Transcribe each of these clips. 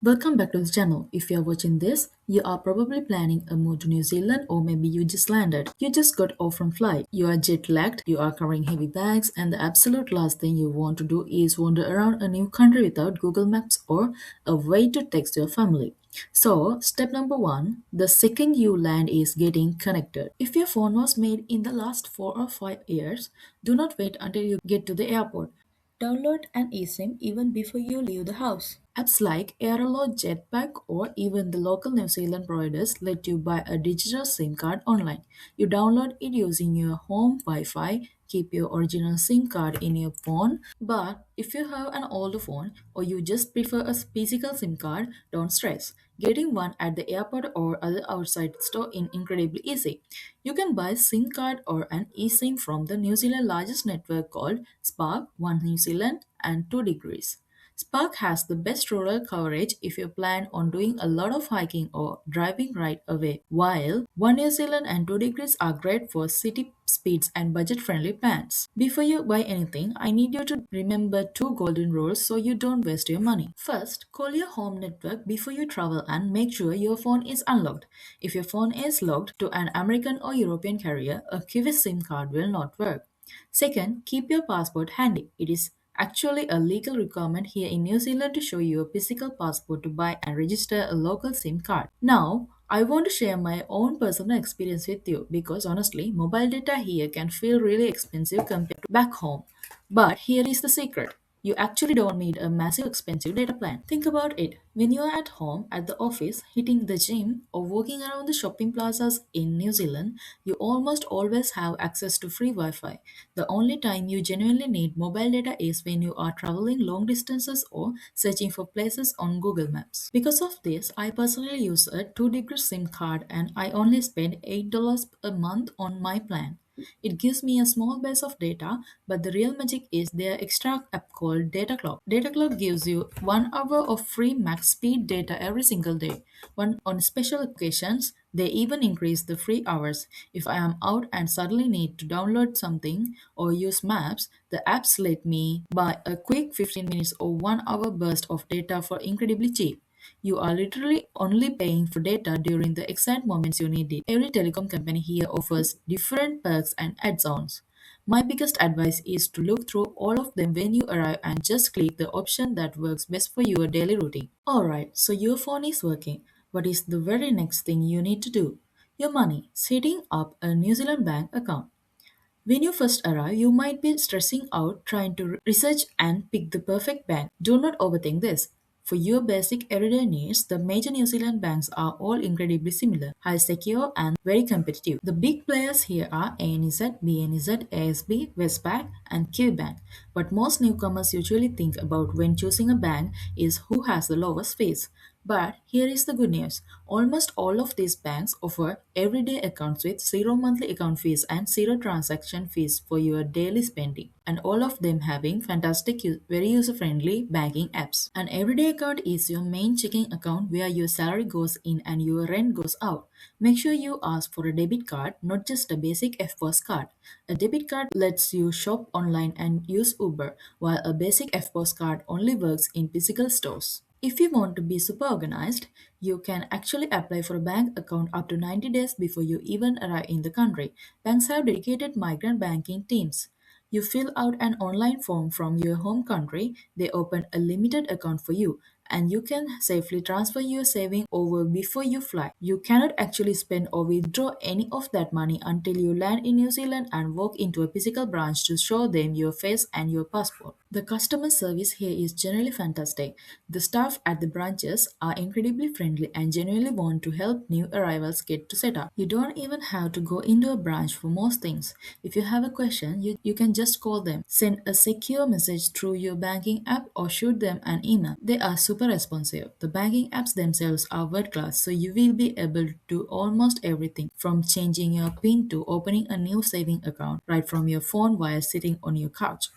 Welcome back to the channel. If you are watching this, you are probably planning a move to New Zealand or maybe you just landed. You just got off from flight. You are jet lagged, you are carrying heavy bags, and the absolute last thing you want to do is wander around a new country without Google Maps or a way to text your family. So, step number one, the second you land is getting connected. If your phone was made in the last 4 or 5 years, do not wait until you get to the airport. Download an eSIM even before you leave the house. Apps like Aotearoa Jetpack or even the local New Zealand providers let you buy a digital SIM card online. You download it using your home Wi-Fi, keep your original SIM card in your phone, but if you have an older phone or you just prefer a physical SIM card, don't stress. Getting one at the airport or other outside store is incredibly easy. You can buy SIM card or an eSIM from the New Zealand largest network called Spark, One New Zealand and 2 Degrees. Spark has the best rural coverage if you plan on doing a lot of hiking or driving right away, while One New Zealand and 2 Degrees are great for city speeds and budget friendly plans. Before you buy anything, I need you to remember two golden rules so you don't waste your money. First, call your home network before you travel and make sure your phone is unlocked. If your phone is locked to an American or European carrier, a Kiwi SIM card will not work. Second, keep your passport handy. It is actually a legal requirement here in New Zealand to show you a physical passport to buy and register a local SIM card. Now, I want to share my own personal experience with you because honestly, mobile data here can feel really expensive compared to back home. But here is the secret. You actually don't need a massive expensive data plan. Think about it. When you are at home, at the office, hitting the gym, or walking around the shopping plazas in New Zealand, you almost always have access to free Wi Fi. The only time you genuinely need mobile data is when you are traveling long distances or searching for places on Google Maps. Because of this, I personally use a 2 degree SIM card and I only spend $8 a month on my plan. It gives me a small base of data, but the real magic is their extra app called Data Clock. Data Clock gives you 1 hour of free max speed data every single day. On special occasions, they even increase the free hours. If I am out and suddenly need to download something or use maps, the apps let me buy a quick 15 minutes or 1 hour burst of data for incredibly cheap. You are literally only paying for data during the exact moments you need it. Every telecom company here offers different perks and add-ons. My biggest advice is to look through all of them when you arrive and just click the option that works best for your daily routine. Alright, so your phone is working. What is the very next thing you need to do? Your money. Setting up a New Zealand bank account. When you first arrive, you might be stressing out trying to research and pick the perfect bank. Do not overthink this. For your basic everyday needs, the major New Zealand banks are all incredibly similar, high secure and very competitive. The big players here are ANZ, BNZ, ASB, Westpac, and QBank. But most newcomers usually think about when choosing a bank is who has the lowest fees. But here is the good news. Almost all of these banks offer everyday accounts with zero monthly account fees and zero transaction fees for your daily spending. And all of them having fantastic, very user-friendly banking apps. An everyday account is your main checking account where your salary goes in and your rent goes out. Make sure you ask for a debit card, not just a basic FPOS card. A debit card lets you shop online and use Uber, while a basic FPOS card only works in physical stores. If you want to be super organized, you can actually apply for a bank account up to 90 days before you even arrive in the country. Banks have dedicated migrant banking teams. You fill out an online form from your home country, they open a limited account for you, and you can safely transfer your saving over before you fly. You cannot actually spend or withdraw any of that money until you land in New Zealand and walk into a physical branch to show them your face and your passport. The customer service here is generally fantastic. The staff at the branches are incredibly friendly and genuinely want to help new arrivals get to set up. You don't even have to go into a branch for most things. If you have a question, you can just call them, send a secure message through your banking app, or shoot them an email. They are super responsive. The banking apps themselves are world class, so you will be able to do almost everything from changing your PIN to opening a new saving account right from your phone while sitting on your couch.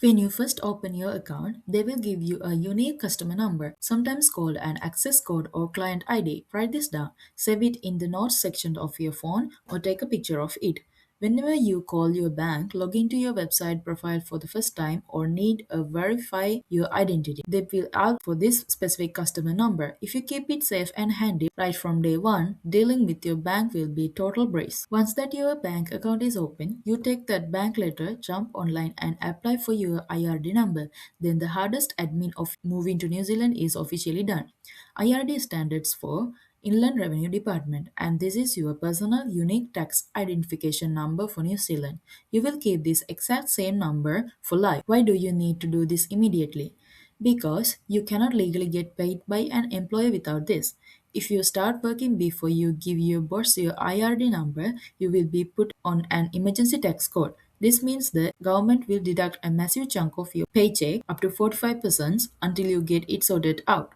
When you first open your account, they will give you a unique customer number, sometimes called an access code or client ID. Write this down, save it in the notes section of your phone, or take a picture of it. Whenever you call your bank, log into your website profile for the first time, or need to verify your identity, they will ask for this specific customer number. If you keep it safe and handy right from day one, dealing with your bank will be total breeze. Once that your bank account is open, you take that bank letter, jump online and apply for your IRD number. Then the hardest admin of moving to New Zealand is officially done. IRD standards for Inland Revenue Department, and this is your personal unique tax identification number for New Zealand. You will keep this exact same number for life. Why do you need to do this immediately? Because you cannot legally get paid by an employer without this. If you start working before you give your boss your IRD number, you will be put on an emergency tax code. This means the government will deduct a massive chunk of your paycheck, up to 45%, until you get it sorted out.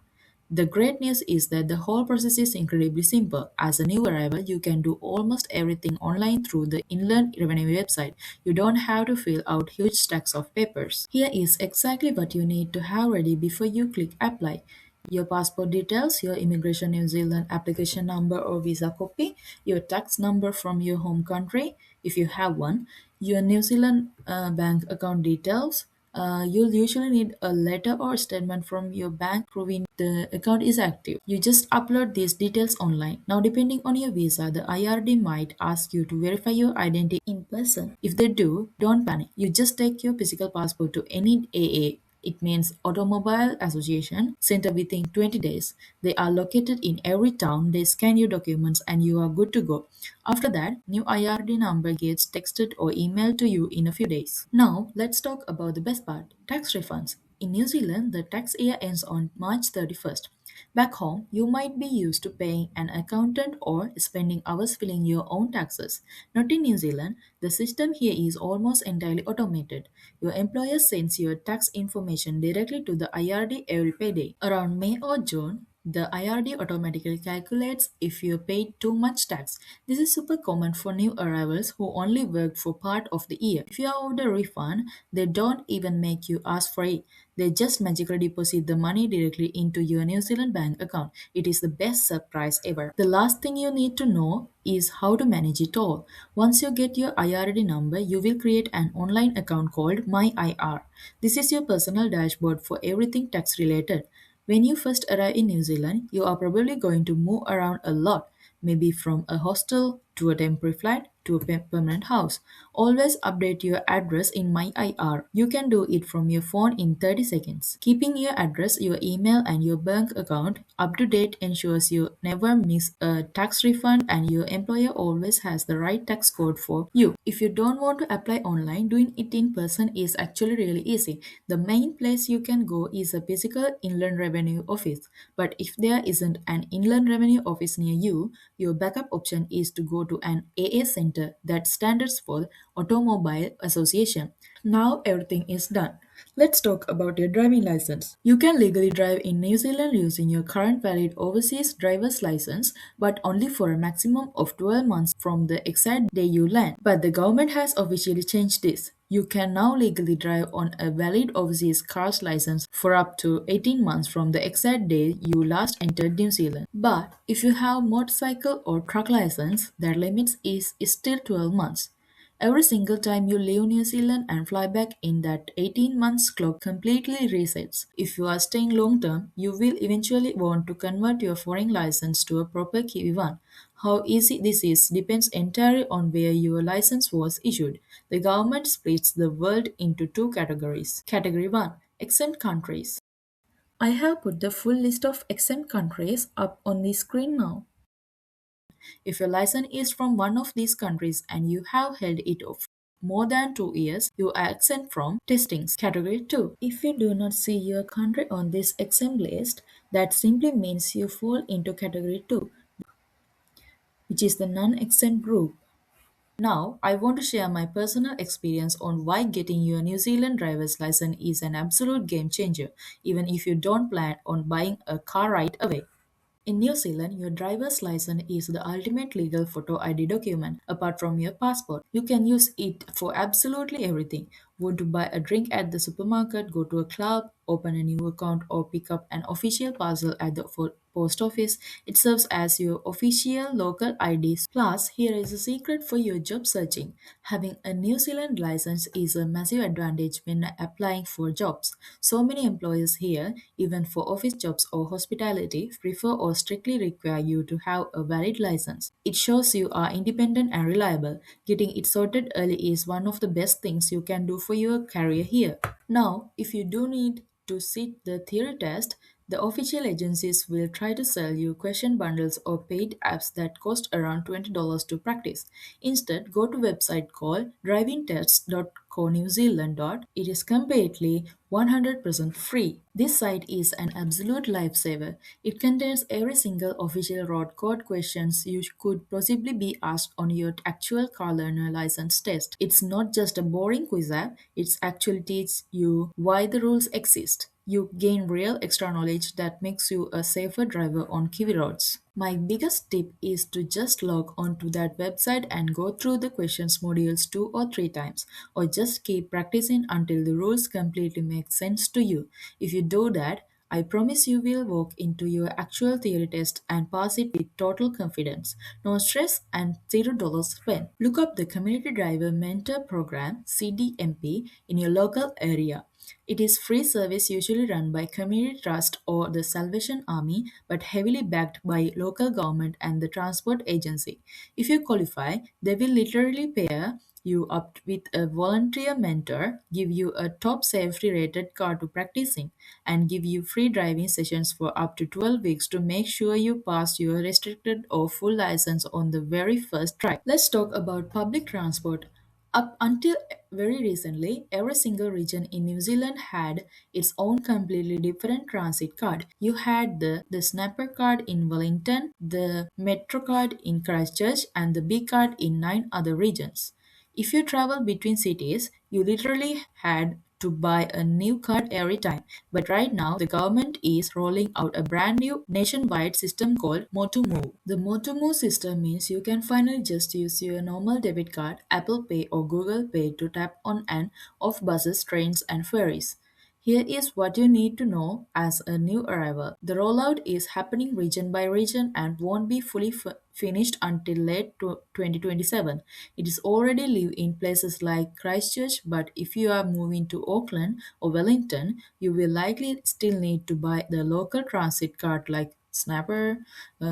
The great news is that the whole process is incredibly simple. As a new arrival, you can do almost everything online through the Inland Revenue website. You don't have to fill out huge stacks of papers. Here is exactly what you need to have ready before you click apply. Your passport details, your Immigration New Zealand application number or visa copy, your tax number from your home country, if you have one, your New Zealand bank account details. You'll usually need a letter or statement from your bank proving the account is active. You just upload these details online. Now, depending on your visa, the IRD might ask you to verify your identity in person. If they do, don't panic. You just take your physical passport to any AA, it means Automobile Association Center within 20 days. They are located in every town. They scan your documents and you are good to go. After that, new IRD number gets texted or emailed to you in a few days. Now, let's talk about the best part, tax refunds. In New Zealand, the tax year ends on March 31st. Back home, you might be used to paying an accountant or spending hours filling your own taxes. Not in New Zealand, the system here is almost entirely automated. Your employer sends your tax information directly to the IRD every payday. Around May or June, the IRD automatically calculates if you paid too much tax. This is super common for new arrivals who only worked for part of the year. If you are owed a refund, they don't even make you ask for it. They just magically deposit the money directly into your New Zealand bank account. It is the best surprise ever. The last thing you need to know is how to manage it all. Once you get your IRD number, you will create an online account called MyIR. This is your personal dashboard for everything tax related. When you first arrive in New Zealand, you are probably going to move around a lot, maybe from a hostel to a temporary flat to a permanent house. Always update your address in MyIR. You can do it from your phone in 30 seconds. Keeping your address, your email, and your bank account up to date ensures you never miss a tax refund and your employer always has the right tax code for you. If you don't want to apply online, doing it in person is actually really easy. The main place you can go is a physical Inland Revenue office. But if there isn't an Inland Revenue office near you, your backup option is to go to an AA center that stands for Automobile Association. Now everything is done. Let's talk about your driving license. You can legally drive in New Zealand using your current valid overseas driver's license, but only for a maximum of 12 months from the exact day you land. But the government has officially changed this. You can now legally drive on a valid overseas car's license for up to 18 months from the exact day you last entered New Zealand. But if you have motorcycle or truck license, that limit is still 12 months. Every single time you leave New Zealand and fly back in, that 18 months clock completely resets. If you are staying long term, you will eventually want to convert your foreign license to a proper Kiwi one. How easy this is depends entirely on where your license was issued. The government splits the world into two categories. Category 1, exempt countries. I have put the full list of exempt countries up on the screen now. If your license is from one of these countries and you have held it for more than 2 years, you are exempt from testings. Category 2. If you do not see your country on this exempt list, that simply means you fall into category 2, which is the non exempt group. Now, I want to share my personal experience on why getting your New Zealand driver's license is an absolute game changer, even if you don't plan on buying a car right away. In New Zealand, your driver's license is the ultimate legal photo ID document. Apart from your passport, you can use it for absolutely everything. Want to buy a drink at the supermarket, go to a club, open a new account, or pick up an official parcel at the post office? It serves as your official local ID. Plus, here is a secret for your job searching. Having a New Zealand license is a massive advantage when applying for jobs. So many employers here, even for office jobs or hospitality, prefer or strictly require you to have a valid license. It shows you are independent and reliable. Getting it sorted early is one of the best things you can do for your career here. Now, if you do need to sit the theory test, the official agencies will try to sell you question bundles or paid apps that cost around $20 to practice. Instead, go to website called drivingtests.co New Zealand. It is completely 100% free. This site is an absolute lifesaver. It contains every single official road code questions you could possibly be asked on your actual car learner license test. It's not just a boring quiz app, it actually teaches you why the rules exist. You gain real extra knowledge that makes you a safer driver on Kiwi roads. My biggest tip is to just log onto that website and go through the questions modules 2 or 3 times, or just keep practicing until the rules completely make sense to you. If you do that, I promise you will walk into your actual theory test and pass it with total confidence. No stress and $0 spent. Look up the Community Driver Mentor Program (CDMP) in your local area. It is free service usually run by Community Trust or the Salvation Army, but heavily backed by local government and the transport agency. If you qualify, they will literally pair you up with a volunteer mentor, give you a top safety rated car to practice in, and give you free driving sessions for up to 12 weeks to make sure you pass your restricted or full license on the very first try. Let's talk about public transport. Up until very recently, every single region in New Zealand had its own completely different transit card. You had the Snapper card in Wellington, the Metro card in Christchurch, and the B card in 9 other regions. If you travel between cities, you literally had to buy a new card every time. But right now, the government is rolling out a brand new nationwide system called Motumu. The Motumu system means you can finally just use your normal debit card, Apple Pay or Google Pay to tap on and off buses, trains and ferries. Here is what you need to know as a new arrival. The rollout is happening region by region and won't be fully finished until late 2027. It is already live in places like Christchurch, but if you are moving to Auckland or Wellington, you will likely still need to buy the local transit card like Snapper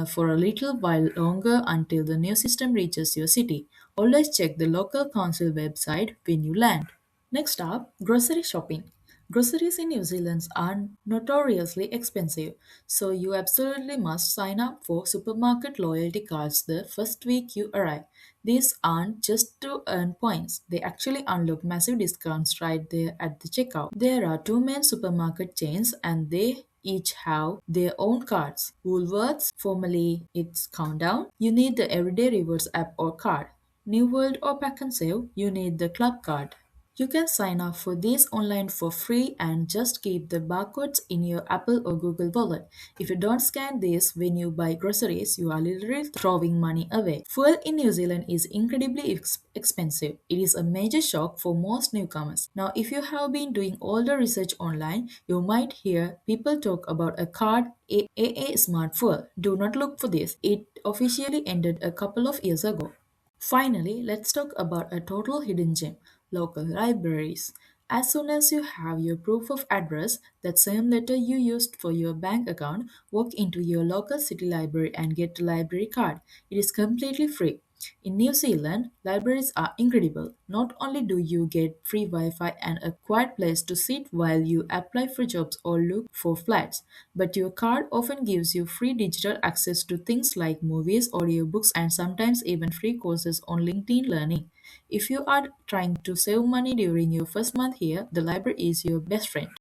for a little while longer until the new system reaches your city. Always check the local council website when you land. Next up, grocery shopping. Groceries in New Zealand are notoriously expensive, so you absolutely must sign up for supermarket loyalty cards the first week you arrive. These aren't just to earn points, they actually unlock massive discounts right there at the checkout. There are two main supermarket chains and they each have their own cards. Woolworths, formerly its Countdown, you need the Everyday Rewards app or card. New World or Pack and Save, you need the club card. You can sign up for these online for free and just keep the barcodes in your Apple or Google wallet. If you don't scan this when you buy groceries, you are literally throwing money away. Fuel in New Zealand is incredibly expensive. It is a major shock for most newcomers. Now, if you have been doing all the research online, you might hear people talk about a card AA Smart Fuel. Do not look for this. It officially ended a couple of years ago. Finally, let's talk about a total hidden gem local libraries. As soon as you have your proof of address, that same letter you used for your bank account, walk into your local city library and get a library card. It is completely free. In New Zealand, libraries are incredible. Not only do you get free Wi Fi and a quiet place to sit while you apply for jobs or look for flats, but your card often gives you free digital access to things like movies, audiobooks, and sometimes even free courses on LinkedIn Learning. If you are trying to save money during your first month here, the library is your best friend.